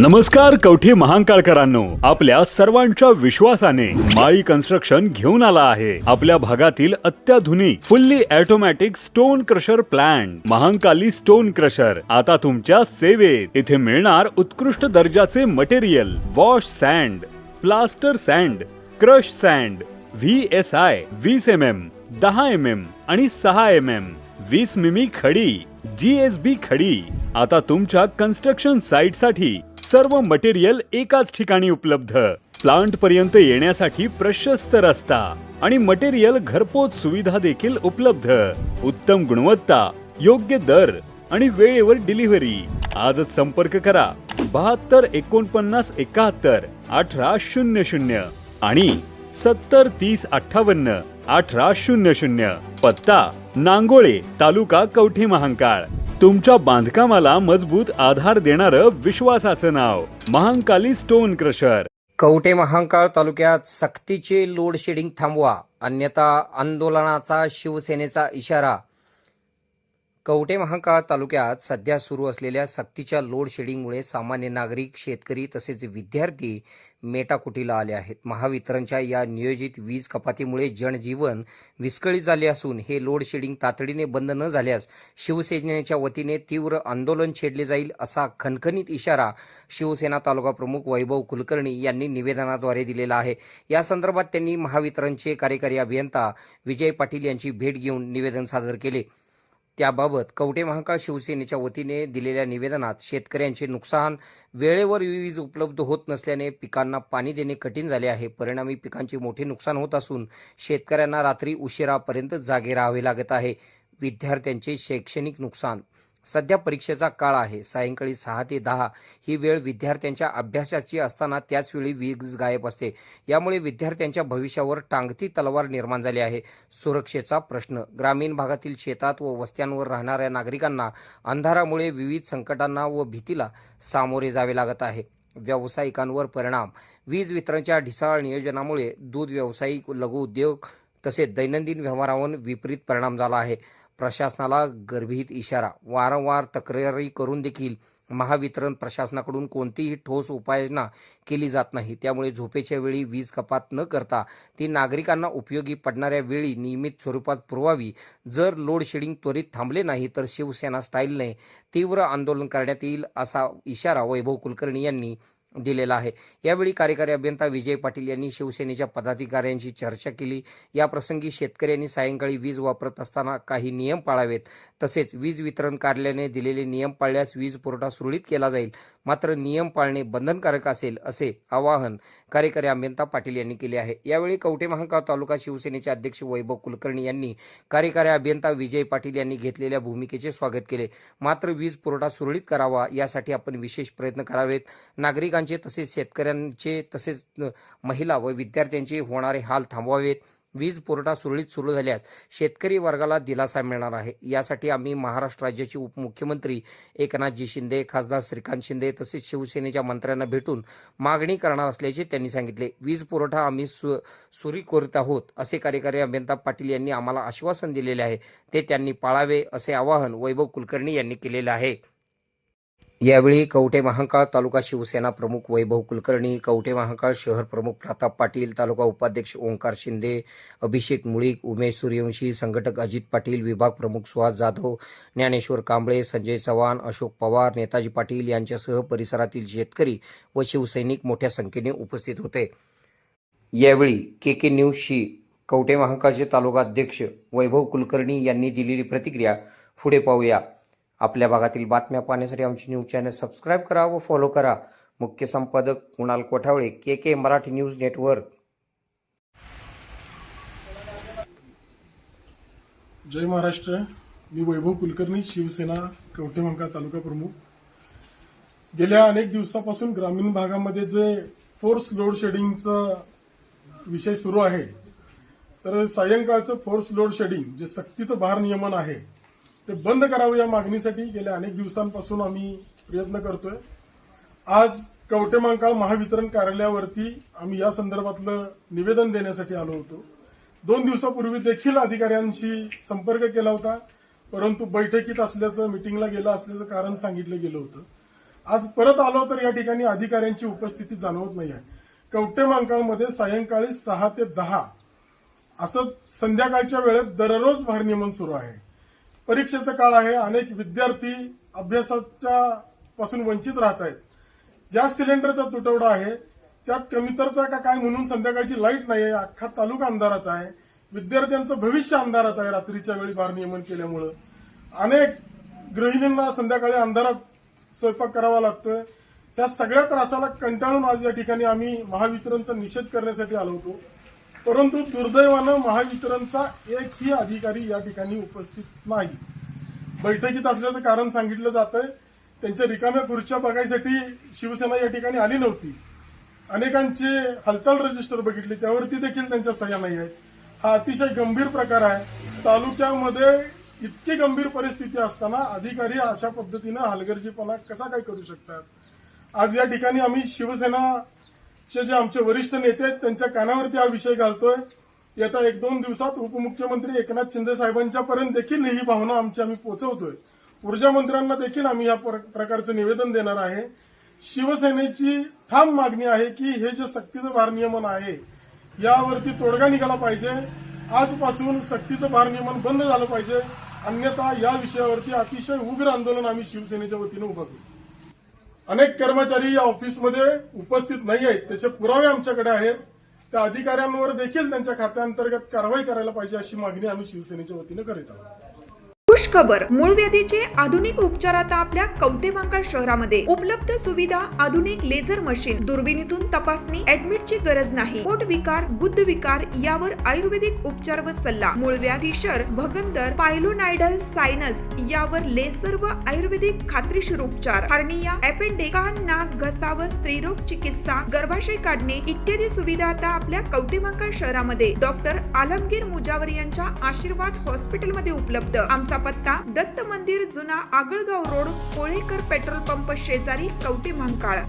नमस्कार कवठे महांकाळकरांनो, आपल्या सर्वांच्या विश्वासाने माळी कन्स्ट्रक्शन घेऊन आला आहे आपल्या भागातील अत्याधुनिक fully automatic stone crusher plant Mahankali stone crusher आता तुमच्या सेवेत। इथे मिळणार उत्कृष्ट दर्जाचे material, wash sand, plaster sand, crush sand, VSI 20 mm, 10 mm आणि 6 mm, 20 मिमी खडी, GSB खडी। आता तुमच्या कन्स्ट्रक्शन साइट साठी सर्व मटेरियल एकाच ठिकाणी उपलब्ध। प्लांट पर्यंत येण्यासाठी प्रशस्त रस्ता आणि मटेरियल घरपोच सुविधा देखील उपलब्ध। उत्तम गुणवत्ता, योग्य दर आणि वेळेवर डिलिव्हरी। आजच संपर्क करा 72 49 71 18 00 आणि 70 30 58 18 00। पत्ता नांगोळे, तालुका कवठे महांकाळ। तुमच्या बांधकामाला मजबूत आधार देणारं विश्वासाचं नाव महांकाली स्टोन क्रशर। कवठे महांकाळ तालुक्यात सक्तीचे लोड शेडिंग थांबवा, अन्यथा आंदोलनाचा शिवसेनेचा इशारा। कवठे महांकाळ तालुक्यात सध्या सुरू असलेल्या सक्तीच्या लोड शेडिंगमुळे सामान्य नागरिक, शेतकरी तसेच विद्यार्थी मेटाकुटीला आले आहेत। महावितरणच्या या नियोजित वीज कपातीमुळे जनजीवन विस्कळीत झाले असून हे लोड शेडिंग तातडीने बंद न झाल्यास शिवसेनेच्या वतीने तीव्र आंदोलन छेडले जाईल, असा खणखणीत इशारा शिवसेना तालुका प्रमुख वैभव कुलकर्णी यांनी निवेदनाद्वारे दिलेला आहे। या संदर्भात त्यांनी महावितरणचे कार्यकारी अभियंता विजय पाटील यांची भेट घेऊन निवेदन सादर केले। त्याबाबत कवठे महांकाळ शिवसेनेच्या वतीने दिलेल्या निवेदनात शेतकऱ्यांचे नुकसान, वेळेवर वीज उपलब्ध होत नसल्याने पिकांना पाणी देणे कठीण झाले आहे। परिणामी पिकांचे मोठे नुकसान होत असून शेतकऱ्यांना रात्री उशिरापर्यंत जागे राहावे लागत आहे। विद्यार्थ्यांचे शैक्षणिक नुकसान, सध्या परीक्षेचा काळ आहे। सायंकाळी 6 ते 10 ही वेळ विद्यार्थ्यांच्या अभ्यासाची असताना त्याच वेळी वीज गायब असते। यामुळे विद्यार्थ्यांच्या भविष्यावर टांगती तलवार निर्माण झाली आहे। सुरक्षेचा प्रश्न, ग्रामीण भागातील शेतात व वस्त्यांवर राहणाऱ्या नागरिकांना अंधारामुळे विविध संकटांना व भीतीला सामोरे जावे लागत आहे। व्यावसायिकांवर परिणाम, वीज वितरणच्या ढिसाळ नियोजनामुळे दूध व्यावसायिक, लघु उद्योग तसेच दैनंदिन व्यवहारावर विपरीत परिणाम झाला आहे। प्रशासनाला गर्भित इशारा, वारंवार तक्रारी करून देखील महावितरण प्रशासनाकडून कोणतीही ठोस उपाययोजना केली जात नाही। त्यामुळे झोपेच्या वेळी वीज कपात न करता ती नागरिकांना उपयोगी पडणाऱ्या वेळी नियमित स्वरूपात पुरवावी। जर लोड शेडिंग त्वरित थांबले नाही तर शिवसेना स्टाईलने तीव्र आंदोलन करण्यात येईल, असा इशारा वैभव कुलकर्णी यांनी दिलेला आहे। यावेळी कार्यकारी अभियंता विजय पाटील यांनी शिवसेनेच्या पदाधिकाऱ्यांशी चर्चा केली। या प्रसंगी शेतकऱ्यांनी सायंकाळी वीज वापरत असताना काही नियम पाळावेत, तसेच वीज वितरण कार्यालयाने दिलेले नियम पाळल्यास वीज पुरवठा सुरळीत केला जाईल, मात्र नियम पाळणे बंधनकारक असेल, असे आवाहन कार्यकारी अभियंता पाटील यांनी केले आहे। यावेळी कवठे महांकाळ तालुका शिवसेनेचे अध्यक्ष वैभव कुलकर्णी यांनी कार्यकारी अभियंता विजय पाटील यांनी घेतलेल्या भूमिकेचे स्वागत केले। मात्र वीज पुरवठा सुरळीत करावा यासाठी आपण विशेष प्रयत्न करावेत। नागरिकांचे तसेच शेतकऱ्यांचे तसेच महिला व विद्यार्थ्यांचे होणारे हाल थांबवावेत। वीज पुरवठा सुरळीत सुरू झाल्यास शेतकरी वर्गाला दिलासा मिळणार आहे। यासाठी आम्ही महाराष्ट्र राज्याचे उपमुख्यमंत्री एकनाथजी शिंदे, खासदार श्रीकांत शिंदे तसेच शिवसेनेच्या मंत्र्यांना भेटून मागणी करणार असल्याचे त्यांनी सांगितले। वीज पुरवठा आम्ही सुरू करत आहोत, असे कार्यकारी अभियंता पाटील यांनी आम्हाला आश्वासन दिलेले आहे, ते त्यांनी पाळावे, असे आवाहन वैभव कुलकर्णी यांनी केलेले आहे। यावेळी कवठे महांकाळ तालुका शिवसेना प्रमुख वैभव कुलकर्णी, कवठे महांकाळ शहर प्रमुख प्रताप पाटील, तालुका उपाध्यक्ष ओंकार शिंदे, अभिषेक मुळीक, उमेश सूर्यवंशी, संघटक अजित पाटील, विभाग प्रमुख सुहास जाधव, ज्ञानेश्वर कांबळे, संजय चव्हाण, अशोक पवार, नेताजी पाटील यांच्यासह परिसरातील शेतकरी व शिवसैनिक मोठ्या संख्येने उपस्थित होते। यावेळी KK न्यूजशी कवठे महांकाळचे तालुका अध्यक्ष वैभव कुलकर्णी यांनी दिलेली प्रतिक्रिया पुढे पाहूया। आपल्या भागातील बातम्या पाहण्यासाठी आमचे न्यूज चॅनल सबस्क्राईब करा व फॉलो करा। मुख्य संपादक Kunal Kothawale, KK Marathi news network. जय महाराष्ट्र। मी वैभव कुलकर्णी, शिवसेना कवठे महांकाळ तालुका प्रमुख। गेल्या अनेक दिवसापासून ग्रामीण भागामध्ये जे फोर्स लोड शेडिंगचा विषय सुरू आहे, तर सायंकाळचं फोर्स लोड शेडिंग जे सक्तीचं भारनियमन आहे ते बंद करावं या मागणीसाठी गेल्या अनेक दिवसांपासून आम्ही प्रयत्न करतोय। आज कवठे महांकाळ महावितरण कार्यालयावरती आम्ही या संदर्भातलं निवेदन देण्यासाठी आलो होतो। 2 दिवसापूर्वी देखील अधिकाऱ्यांशी संपर्क केला होता, परंतु बैठकीत असल्याचं, मीटिंगला गेला असल्याचं कारण सांगितलं गेलं होतं। आज परत आलो तर या ठिकाणी अधिकाऱ्यांची उपस्थिती जाणवत नाही आहे. कवठे महांकाळमध्ये सायंकाळी 6 ते 10 असं संध्याकाळच्या वेळेत दररोज भारनियमन सुरू आहे. परीक्षेचा काळ आहे. अनेक विद्यार्थी अभ्यासाच्या पासून वंचित राहत आहेत. गॅस सिलेंडरचा तुटवडा आहे. त्यात कमतरता का काय म्हणून संध्याकाळची लाईट नाही आहे. अख्खा तालुका अंधारात आहे. विद्यार्थ्यांचं भविष्य अंधारात आहे. रात्रीच्या वेळी भारनियमन केल्यामुळं अनेक गृहिणींना संध्याकाळी अंधारात स्वयंपाक करावा लागतोय. त्या सगळ्या त्रासाला कंटाळून आज या ठिकाणी आम्ही महावितरणचा निषेध करण्यासाठी आलो होतो. परंतु दुर्दैवानं महावितरणचा एकही अधिकारी या ठिकाणी उपस्थित नाही. बैठकीत असल्याचं कारण सांगितलं जातंय. त्यांच्या रिकाम्या खुर्च्या बघायसाठी शिवसेना या ठिकाणी आली नव्हती. अनेकांची हालचाल रजिस्टर बघितली, त्यावरती देखील त्यांच्या सह्या नाही आहेत. हा अतिशय गंभीर प्रकार आहे. तालुक्यामध्ये इतकी गंभीर परिस्थिती असताना अधिकारी अशा पद्धतीनं हलगर्जीपणा कसा काय करू शकतात. आज या ठिकाणी आम्ही शिवसेनाचे जे आमचे वरिष्ठ नेते आहेत त्यांच्या कानावरती हा विषय घालतोय. येत्या 1-2 दिवसात उपमुख्यमंत्री एकनाथ शिंदे साहेबांच्या पर्यंत देखील ही भावना आम्ही पोहोचवतोय. ऊर्जा मंत्र्यांना देखील आम्ही या प्रकारचं निवेदन देणार आहे. शिवसेनेची ठाम मागणी आहे की हे जे सक्तीचं भारनियमन आहे यावरती तोडगा निघाला पाहिजे. आजपासून सक्तीचं भारनियमन बंद झालं पाहिजे. अन्यथा या विषयावरती अतिशय उग्र आंदोलन आम्ही शिवसेनेच्या वतीनं उभं करू. अनेक कर्मचारी या ऑफिसमध्ये उपस्थित नाही आहेत, त्याचे पुरावे आमच्याकडे आहेत. त्या अधिकाऱ्यांवर देखील त्यांच्या खात्याअंतर्गत कारवाई करायला पाहिजे अशी मागणी आम्ही शिवसेनेच्या वतीनं करीत आहोत. खुशखबर, मूळव्याधीचे आधुनिक उपचार आता आपल्या कवठे महांकाळ शहरामध्ये उपलब्ध. सुविधा: आधुनिक लेझर मशीन, दुर्बिणीतून तपासणी, ऍडमिटची गरज नाही. पोट विकार, गुद्ध विकार यावर आयुर्वेदिक उपचार व सल्ला. मूळव्याधी, शर, भगंदर, पायलोनायडल, सायनस यावर लेसर व आयुर्वेदिक खात्रीशीर उपचार. हर्निया, अपेंडिक्स, कान, नाक, घसा व स्त्रीरोग चिकित्सा, गर्भाशय काढणे इत्यादी सुविधा आता आपल्या कवठे महांकाळ शहरामध्ये डॉक्टर आलमगीर मुजावर यांच्या आशीर्वाद हॉस्पिटलमध्ये उपलब्ध. आमचा पत्ता: दत्त मंदिर, जुना Agalgaon road, Kolekar petrol pump शेजारी, कवठे महांकाळ.